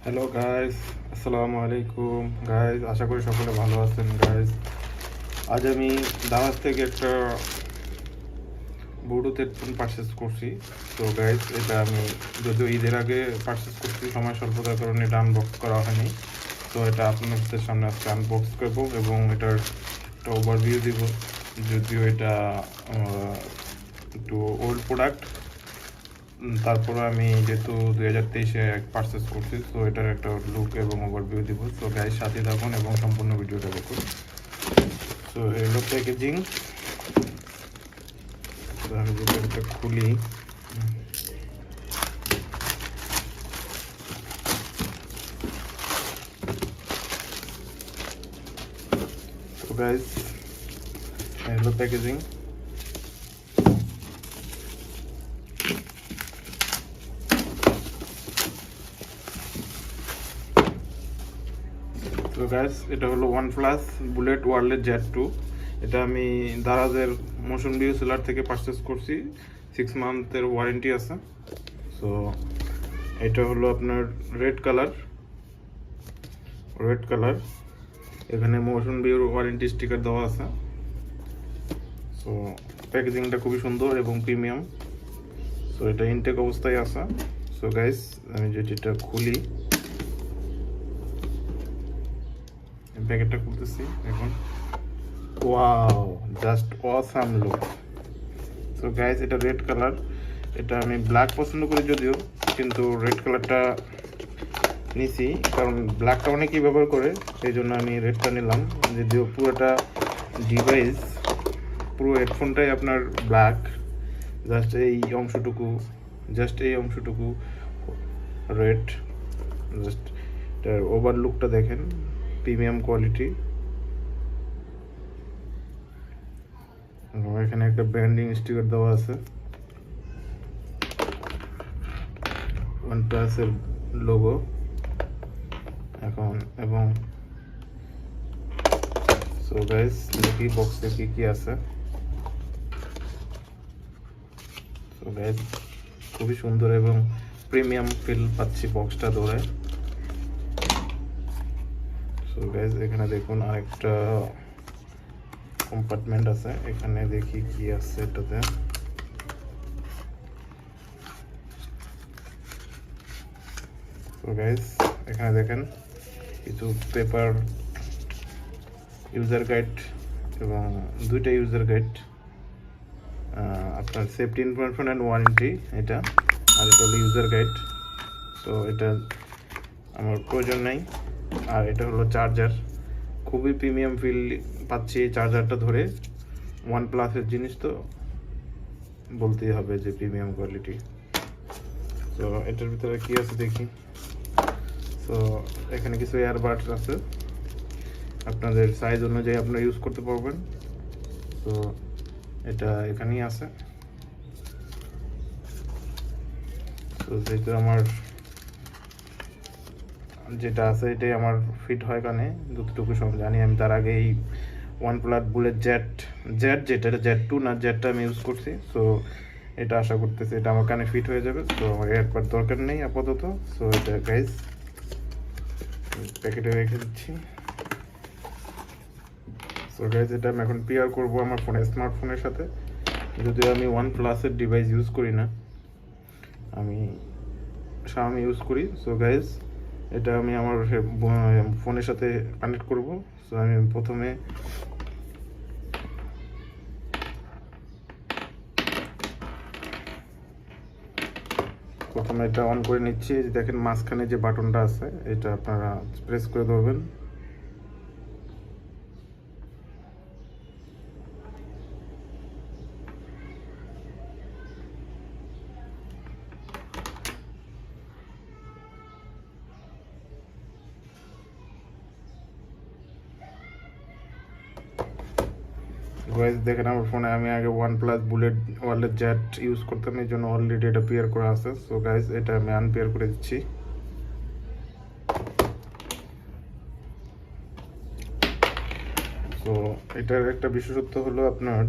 Hello guys, আসসালামু আলাইকুম guys. আশা করি সকলে ভালো আছেন গাইস। আজ আমি দারাজ থেকে একটা ব্লুটুথ হেডফোন পারচেস করছি। তো গাইস, এটা আমি যদিও ঈদের আগে পারচেস করছি, সময় স্বল্পতার কারণে এটা আনবক্স করা হয়নি। তো এটা আপনাদের সামনে আজকে আনবক্স করবো এবং এটার একটা ওভারভিউ দিব। যদিও এটা একটু ওল্ড প্রোডাক্ট, তারপরে আমি যেহেতু 2023-এ পারচেস করছি, তো এটার একটা লুক এবং ওভারভিউ দিব। তো গাইস, সাথে থাকুন এবং সম্পূর্ণ ভিডিওটা দেখুন। তো এলো প্যাকেজিং। তো আমি যদি এটা খুলি, তো গাইস এলো প্যাকেজিং। তো গাইস, এটা হলো OnePlus বুলেট ওয়্যারলেস Z2। এটা আমি দারাজের মোশন ভিউ সেলার থেকে পারচেস করছি। 6 মান্থের ওয়ারেন্টি আছে। সো এটা হলো আপনার রেড কালার। এখানে মোশন ভিউর ওয়ারেন্টি স্টিকার দেওয়া আছে। সো প্যাকেজিংটা খুবই সুন্দর এবং প্রিমিয়াম। সো এটা ইনটেক অবস্থায় আছে। সো গাইস, আমি যেটা খুলি, প্যাকেটটা খুলতেছি এখন। Wow, just awesome look. So guys, এটা রেড কালার। এটা আমি ব্ল্যাক পছন্দ করি যদিও, কিন্তু রেড কালারটা নিছি কারণ ব্ল্যাকটা অনেকেই ব্যবহার করে, সেই জন্য আমি রেডটা নিলাম। যদিও পুরোটা ডিভাইস, পুরো হেডফোনটাই আপনার ব্ল্যাক, জাস্ট এই অংশটুকু রেড। জাস্ট এটার ওভার লুকটা দেখেন, প্রিমিয়াম কোয়ালিটি। এখানে একটা ব্র্যান্ডিং স্টিকার দেওয়া আছে, OnePlus এর লোগো এখন। এবং সো গাইস, দেখি বক্সে কি আছে। সো গাইস, খুবই সুন্দর এবং প্রিমিয়াম ফিল পাচ্ছি বক্সটা ধরে। সো গাইস, এখানে দেখুন আরেকটা কম্পার্টমেন্ট আছে, এখানে দেখি কি আছে এটাতে। সো গাইস, এখানে দেখেন কিছু পেপার, ইউজার গাইড এবং দুইটা ইউজার গাইড, আপনার সেফটি ইনফরমেশন অ্যান্ড ওয়ারেন্টি এটা, আর এটা হলো ইউজার গাইড। তো এটা আমার প্রয়োজন নাই। আর এটা হলো চার্জার, খুবই প্রিমিয়াম ফিল পাচ্ছি এই চার্জারটা ধরে। OnePlus-এর জিনিস তো বলতেই হবে যে প্রিমিয়াম কোয়ালিটি। তো এটার ভিতরে কি আছে দেখি। তো এখানে কিছু এয়ারবাডস আছে, আপনাদের সাইজ অনুযায়ী আপনারা ইউজ করতে পারবেন। তো এটা এখানেই আছে। তো যেহেতু আমার যেটা আছে এটাই আমার ফিট হয় কানে, যতটুকু জানি আমি। তার আগে এই OnePlus বুলেট যেটা Z2 না, জেডটা আমি ইউজ করছি। সো এটা আশা করতেছি এটা আমার কানে ফিট হয়ে যাবে। তো আমার এয়ারবাড দরকার নেই আপাতত। সো এটা গাইস প্যাকেটে রেখে দিচ্ছি। সো গাইস, এটা আমি এখন পেয়ার করবো আমার স্মার্টফোনের সাথে। যদিও আমি OnePlus-এর ডিভাইস ইউজ করি না, আমি Xiaomi ইউজ করি। সো গাইস, এটা আমি আমার ফোনের সাথে কানেক্ট করব। সো আমি প্রথমে এটা অন করে নিচ্ছি। দেখেন মাঝখানে যে বাটনটা আছে, এটা আপনারা প্রেস করে ধরবেন। গাইস, দেখেন আমার ফোনে আমি আগে OnePlus bullet wireless Z use করতাম, এই জন্য অলরেডি এটা পেয়ার করা আছে। সো গাইস, এটা আমি আনপেয়ার করে দিচ্ছি। সো এটার একটা বিশেষত্ব হলো আপনার,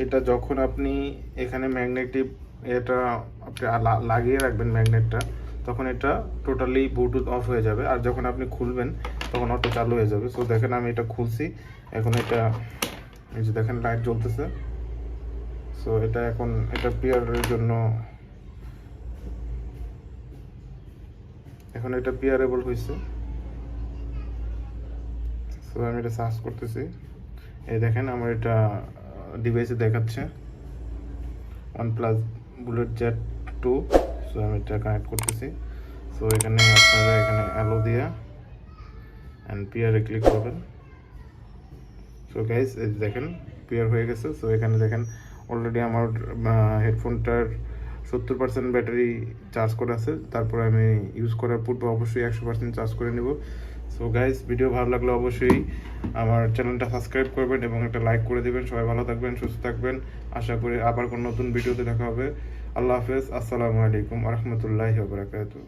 এটা যখন আপনি এখানে ম্যাগনেটিক এটা আপনি লাগিয়ে রাখবেন ম্যাগনেটটা, তখন এটা টোটালি ব্লুটুথ অফ হয়ে যাবে, আর যখন আপনি খুলবেন তখন অটো চালু হয়ে যাবে। সো দেখেন আমি এটা খুলছি, এখন এটা এই যে দেখেন লাইট জ্বলতেছে। সো এটা এখন এটা পেয়ারের জন্য, এখন এটা পেয়ারেবল হয়েছে। সো আমি এটা সার্চ করতেছি, এই দেখেন আমার এটা ডিভাইসে দেখাচ্ছে OnePlus বুলেট জেট 2। সো আমি এটা কানেক্ট করতেছি। সো এখানে আপনারা এখানে অ্যালো দিয়ে অ্যান্ড পেয়ারে ক্লিক করবেন। সো গাইস এই দেখেন পেয়ার হয়ে গেছে। সো এখানে দেখেন অলরেডি আমার হেডফোনটার 70% ব্যাটারি চার্জ করা আছে, তারপরে আমি ইউজ করার পূর্বে অবশ্যই 100% চার্জ করে নেব। সো গাইস ভিডিও ভালো লাগলে অবশ্যই আমার চ্যানেলটা সাবস্ক্রাইব করবেন এবং একটা লাইক করে দেবেন। সবাই ভালো থাকবেন, সুস্থ থাকবেন। আশা করি আবার কোনো নতুন ভিডিওতে দেখা হবে। আল্লাহ হাফেজ, আসসালামু আলাইকুম ওয়া রাহমাতুল্লাহি ওয়া বারাকাতুহু।